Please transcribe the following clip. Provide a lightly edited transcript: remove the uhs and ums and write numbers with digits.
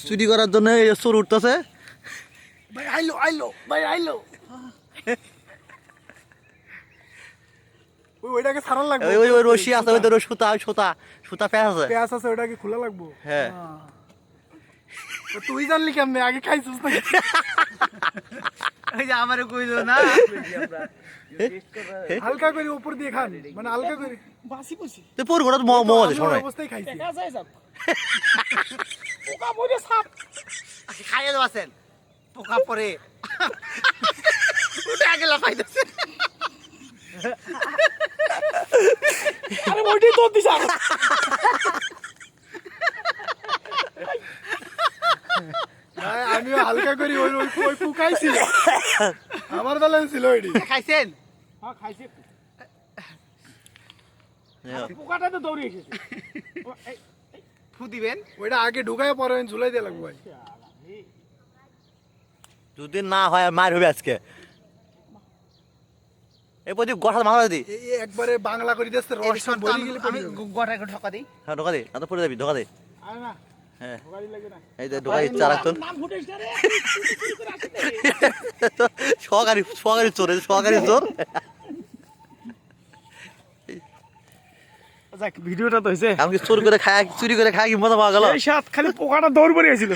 চুরি করার জন্য এই চোর উঠতেছে। ভাই আইলো আইলো ভাই আইলো ওইটাকে ছাড়ান লাগবে। ওই ওই ওই রশি আছে, ওই তো সুতা সুতা সুতা প্যাঁচ আছে। পেঁয়াজ আছে ওটাকে খোলা লাগবো। হ্যাঁ তো তুই জানলি কেমনে আগে খাইছিস নাকি? ওই যে আমারে কইলো না হালকা করে উপর দিয়ে খান, মানে হালকা করে বাসি বাসি তুই পুরো গোটা মো আছে শোনাই অবস্থায় খাইছি। খাইয়ে দেওয়াছেন পোকা পরে উঠে আগে লাফাইতেছে। আরে ওইটাই তোর দিশা। আমিও হালকা করি ওই ওই ওই পুকাইছি, আমার বেলা ছিল ওইটি। খাইছেন? হ্যাঁ খাইছি। পোকাটা তো দৌড়ে এসেছে। ফু দিবেন ওইটা আগে ঢুকায় পরে ঝুলাই দিয়ে লাগবে ভাই। যদি না হয় মার হবে আজকে। এই প্রদীপ গঠা মাথা দি। এই একবারে বাংলা করে দিচ্ছে, রস সব বলি গেলে আমি গোটা করে ঠকা দিই। হ্যাঁ ঢোকা দে, না তো পড়ে যাবি, ঢোকা দে। আরে না হ্যাঁ গাড়ি লাগে না। এই যে ঢোকা ইচ্ছা রাখতো নাম ফুটেছ না রে। সহকারী সহকারী চোর, এই সহকারী চোর। যাক ভিডিওটা তো হইছে। আমি চোর করে খায়, চুরি করে খায় কি মজা পাওয়া গেল। এই সাত খালি পোকাটা দৌড় পড়ে গেছিল।